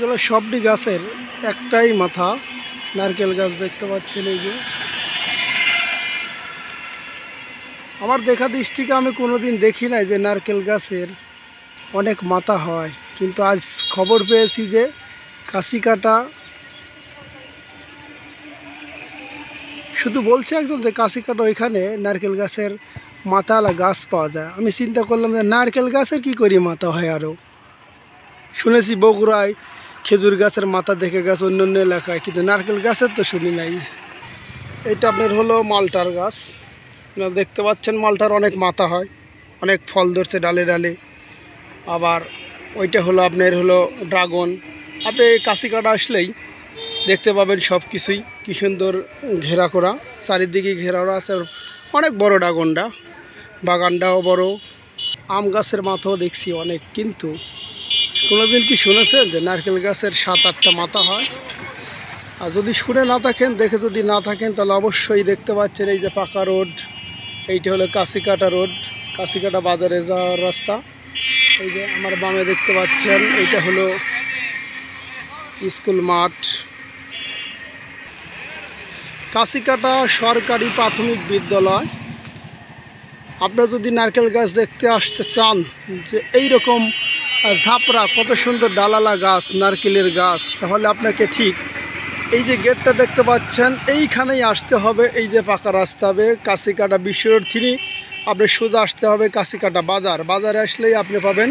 এগুলো সবটি গাছের একটাই মাথা। নারকেল গাছ দেখতে পাচ্ছেন, এই যে আমার দেখা দৃষ্টিকে আমি কোনোদিন দেখি নাই যে নারকেল গাছের অনেক মাথা হয়, কিন্তু আজ খবর পেয়েছি যে কাশিকাটা, শুধু বলছে একজন যে কাশিকাটা ওইখানে নারকেল গাছের মাথাওয়ালা গাছ পাওয়া যায়। আমি চিন্তা করলাম যে নারকেল গাছের কি করি মাথা হয়, আরও শুনেছি বগুড়ায় খেজুর গাছের মাথা দেখে গেছে অন্য অন্য এলাকায়, কিন্তু নারকেল গাছের তো শুনি নাই। এটা আপনার হলো মালটার গাছ, আপনারা দেখতে পাচ্ছেন মালটার অনেক মাথা হয়, অনেক ফল ধরছে ডালে ডালে। আবার ওইটা হলো আপনার হলো ড্রাগন। আপনি কাশিকাটা আসলেই দেখতে পাবেন সব কিছুই কী সুন্দর ঘেরা করা, চারিদিকে ঘেরা আছে, অনেক বড় ড্রাগনটা, বাগানটাও বড়। আম গাছের মাথাও দেখছি অনেক, কিন্তু কোনোদিন কি শুনেছেন যে নারকেল গাছের 7-8টা মাথা হয়? আর যদি শুনে না থাকেন, দেখে যদি না থাকেন, তাহলে অবশ্যই দেখতে পাচ্ছেন এই যে পাকা রোড, এইটা হলো কাশিকাটা রোড, কাশিকাটা বাজারে যাওয়ার রাস্তা। এই যে আমার বামে দেখতে পাচ্ছেন এইটা হলো স্কুল মাঠ। কাশিকাটা সরকারি প্রাথমিক বিদ্যালয়। আপনারা যদি নারকেল গাছ দেখতে আসতে চান, যে এইরকম ঝাপড়া কত সুন্দর ডালালা গাছ, নারকেলের গাছ, তাহলে আপনাকে ঠিক এই যে গেটটা দেখতে পাচ্ছেন এইখানেই আসতে হবে। এই যে পাকা রাস্তা হবে কাশিকাটা বিশ্ব রোড থেকে, আপনি সোজা আসতে হবে কাশিকাটা বাজার। বাজারে আসলেই আপনি পাবেন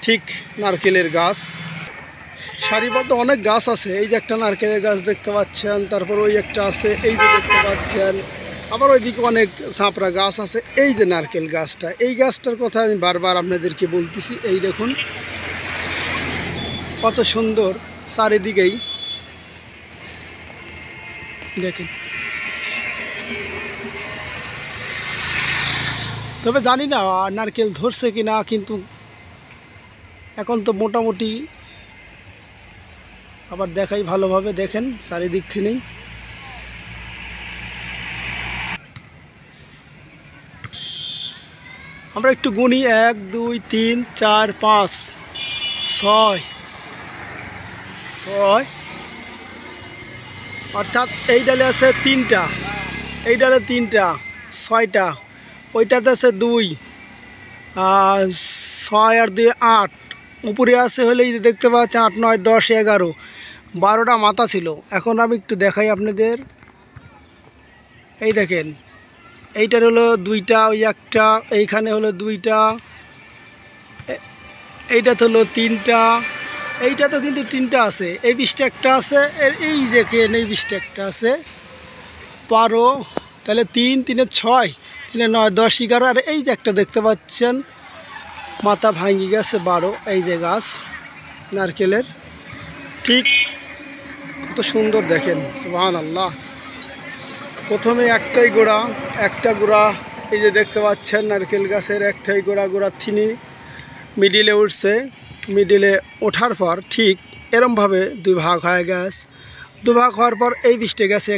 ঠিক নারকেলের গাছ। সারিবদ্ধ অনেক গাছ আছে, এই যে একটা নারকেলের গাছ দেখতে পাচ্ছেন, তারপর ওই একটা আছে, এই যে দেখতে পাচ্ছেন, আবার ওইদিকে অনেক ঝাঁপড়া গাছ আছে। এই যে নারকেল গাছটা, এই গাছটার কথা আমি বারবার আপনাদেরকে বলতেছি। এই দেখুন কত সুন্দর, চারিদিকেই দেখেন। তবে জানি না নারকেল ধরছে কি না, কিন্তু এখন তো মোটামুটি, আবার দেখাই ভালোভাবে, দেখেন চারিদিক থেকেই। আমরা একটু গুনি, 1 2 3 4 5 6 6, অর্থাৎ এই ডালে আছে 3টা, এই ডালে 3টা, 6টা, ওইটাতে আছে 2, 6 আর 2 8, উপরে আছে হলে এই যে দেখতে পাচ্ছেন 8 9 10 11, 12টা মাথা ছিল। এখন আমি একটু দেখাই আপনাদের, এই দেখেন এইটার হলো 2টা, ওই একটা, এইখানে হলো 2টা, এইটাতে হলো 3টা, এইটা তো কিন্তু 3টা আছে, এই 20টা একটা আছে, এই দেখেন এই 20টা একটা আছে, 12, তাহলে 3 3 6, 3 9 10 11, আর এই যে একটা দেখতে পাচ্ছেন মাথা ভাঙি গেছে 12। এই যে গাছ নারকেলের, ঠিক কত সুন্দর দেখেন, সুবহানাল্লাহ। প্রথমে একটাই গোড়া, একটা গোড়া, এই যে দেখতে পাচ্ছেন নারকেল গাছের একটাই গোড়া, গোড়া থিনি মিডিলে উঠছে, মিডিলে ওঠার পর ঠিক এরমভাবে 2 ভাগ হয়ে গেছে। 2 ভাগ হওয়ার পর এই 20টা গেছে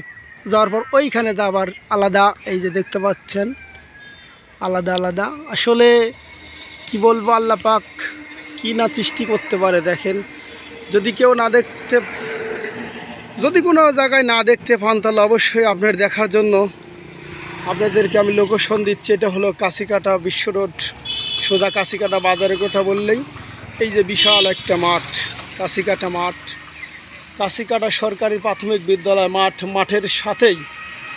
যাওয়ার পর ওইখানে আবার আলাদা, এই যে দেখতে পাচ্ছেন আলাদা আলাদা। আসলে কি বলবো, আল্লাহ পাক কি না সৃষ্টি করতে পারে। দেখেন, যদি কেউ না দেখতে, যদি কোনো জায়গায় না দেখতে পান, তাহলে অবশ্যই আপনার দেখার জন্য আপনাদেরকে আমি লোকেশন দিচ্ছি। এটা হলো কাশিকাটা বিশ্ব রোড, সোজা কাশিকাটা বাজারের কথা বললেই এই যে বিশাল একটা মাঠ, কাশিকাটা মাঠ, কাশিকাটা সরকারি প্রাথমিক বিদ্যালয় মাঠ। মাঠের সাথেই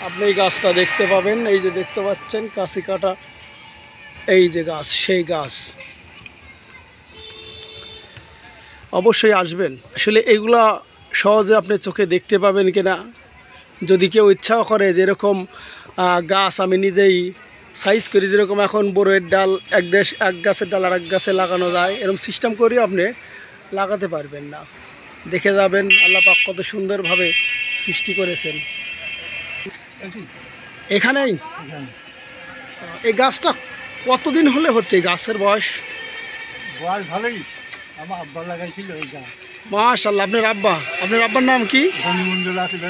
আপনি এই গাছটা দেখতে পাবেন, এই যে দেখতে পাচ্ছেন কাশিকাটা, এই যে গাছ, সেই গাছ। অবশ্যই আসবেন। আসলে এগুলা সহজে আপনি চোখে দেখতে পাবেন কিনা, যদি কেউ ইচ্ছাও করে যেরকম গাছ আমি নিজেই সাইজ করি, যেরকম এখন বড়ের ডাল এক গাছের ডাল আর এক গাছে লাগানো যায়, এরকম সিস্টেম করেও আপনি লাগাতে পারবেন না। দেখে যাবেন আল্লাহ পাক কত সুন্দরভাবে সৃষ্টি করেছেন। এখানেই এই গাছটা কতদিন হলে হচ্ছে, এই গাছের বয়স? বয়স ভালোই, আমার আব্বা লাগাইছিল এই গাছ। মাশাআল্লাহ। আপনার আব্বার নাম কি? ধনীমন্ডল আসলে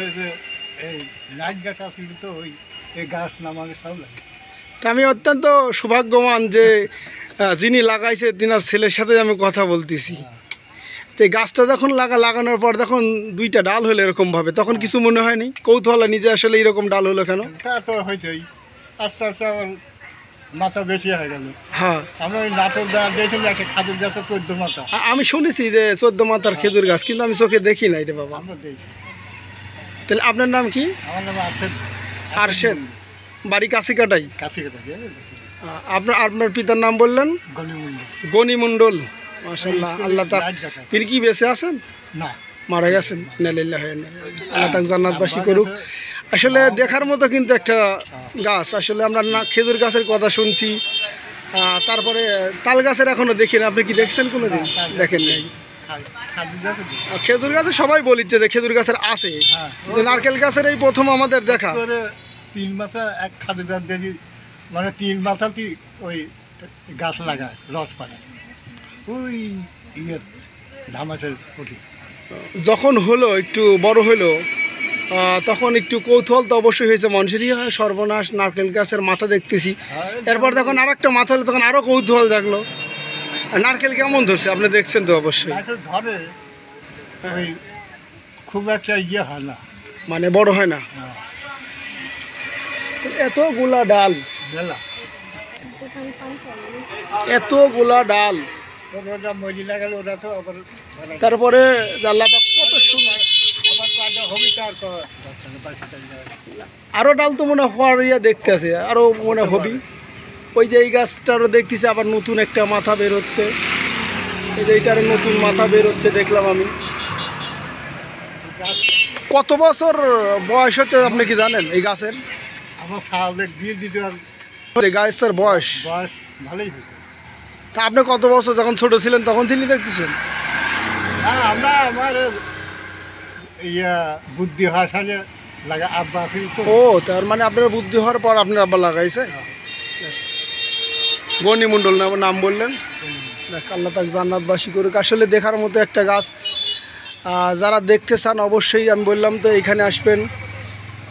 এই নাইট গাছ আসছিল, তো ওই এই গাছ নাম আগে সব লাগে। তা আমি অত্যন্ত সৌভাগ্যবান যে যিনি লাগাইছে তিনার ছেলের সাথে আমি কথা বলতেছি। তো এই গাছটা যখন লাগানোর পর যখন দুইটা ডাল হলো এরকমভাবে, তখন কিছু মনে হয়নি কৌতূহল নিজে আসলে এরকম ডাল হলো কেন? তা তো হয়েছেই, আস্তে আস্তে আমার মাথা বেশি হয়ে গেল। হ্যাঁ, আমরা ওই নাটক দেখেছি একটা খাদের গাছে 14 মাথা, আমি শুনেছি যে 14 মাথার খেজুর গাছ, কিন্তু আমি চোখে দেখি নাই রে বাবা। আমরা দেখি। তাহলে আপনার নাম কি? আমার নাম আরশেদ। আরশেদ, বাড়ি কাছিকাটাই। কাছে কাছে আপনার আপনার পিতার নাম বললেন? গলিমুন্ডি। গনি মণ্ডল। মাশাআল্লাহ, আল্লাহ তা তিনি কি বেঁচে আছেন? না, মারা গেছেন। ইন্নালিল্লাহি ওয়া ইন্না ইলাইহি রাজিউন। আল্লাহ তাকে জান্নাতবাসী করুক। আসলে দেখার মতো কিন্তু একটা গাছ। আসলে আমরা না খেজুর গাছের কথা শুনছি, তারপরে তাল গাছের এখনো দেখি না। আপনি কি দেখছেন কোনোদিন? দেখেন নাই। খাদের গাছে খেজুর গাছে সবাই বলিচ্ছে যে খেজুর গাছের আছে, যে নারকেল গাছের এই প্রথম আমাদের দেখা। 3 মাথা এক খাদের গাছ দেখি, মানে 3 মাথাতেই ওই গাছ লাগায়, রস পালায় ওই ইয়ে ধামাচের উঠি। যখন হলো একটু বড় হলো, তখন একটু কৌতূহল তো অবশ্যই হয়েছে মানুষেরই, হয় সর্বনাশ নারকেল গাছের মাথা দেখতেছি। এরপর যখন আর একটা মাথা হলো তখন আরও কৌতূহল জাগলো। নারকেল কেমন ধরছে আপনি দেখছেন তো অবশ্যই। নারকেল ধরে, ওই খুব একটা ইয়ে হয় না, মানে বড় হয় না। এতগুলা ডাল, মেলা এতগুলা ডাল, ওটা মজি লাগালে ওটা তো আবার তারপরে আল্লাহ পাক কত সুন্দর। আবার কাটা হবে, তার আরও ডাল তো মনে হওয়ার দেখতে আছে, আরও মনে হবি। ওই যে এই গাছটারও দেখতেছি আবার নতুন একটা মাথা বের হচ্ছে, এই যে এইটার নতুন মাথা বের হচ্ছে দেখলাম আমি। কত বছর বয়স হচ্ছে আপনি কি জানেন এই গাছের? আমার সাহায্য দিয়ে দিতে আর এই গাছের বয়স বয়স ভালোই হয়েছে। তা আপনি কত বছর যখন ছোট ছিলেন তখন তিনি দেখতেছেন? হ্যাঁ, আমরা আমার ইয়া বুদ্ধি হাসানে লাগা আব্বা কিন্তু। ও, তার মানে আপনার বুদ্ধি হওয়ার পর আপনার আব্বা লাগাইছে। গনি মণ্ডল নাম বললেন। দেখ, আল্লাহ তাকে জান্নাতবাসী করুক। আসলে দেখার মতো একটা গাছ। যারা দেখতে চান অবশ্যই আমি বললাম তো এখানে আসবেন,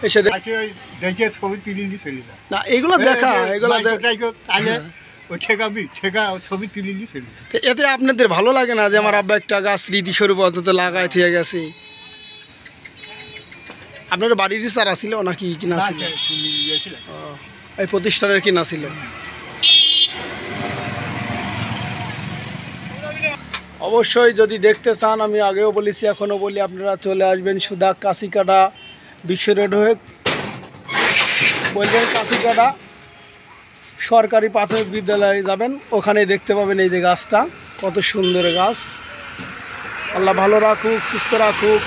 এসে তাকে ওই দেখে ছবি তুলে নিয়ে চলে যায়। না এগুলো দেখা, এগুলো তাহলে ওই ঠেকাবি, ঠেকা ছবি তুলে নিয়ে চলে যায়। এতে আপনাদের ভালো লাগে না যে আমার আব্বা একটা গাছ স্মৃতিস্বরূপ অন্তত লাগাই থেকে গেছে? আপনার বাড়িরই চারা ছিল নাকি কিনা ছিল? এই প্রতিষ্ঠানের কিনা ছিল? অবশ্যই যদি দেখতে চান, আমি আগেও বলেছি এখনও বলি, আপনারা চলে আসবেন সুদা কাছিকাটা বিশ্ব রোড হয়ে বলবেন কাছিকাটা সরকারি প্রাথমিক বিদ্যালয়ে যাবেন, ওখানে দেখতে পাবেন এই যে গাছটা, কত সুন্দর গাছ। আল্লাহ ভালো রাখুক, সুস্থ রাখুক।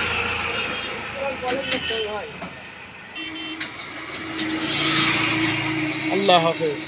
আল্লাহ হাফেজ।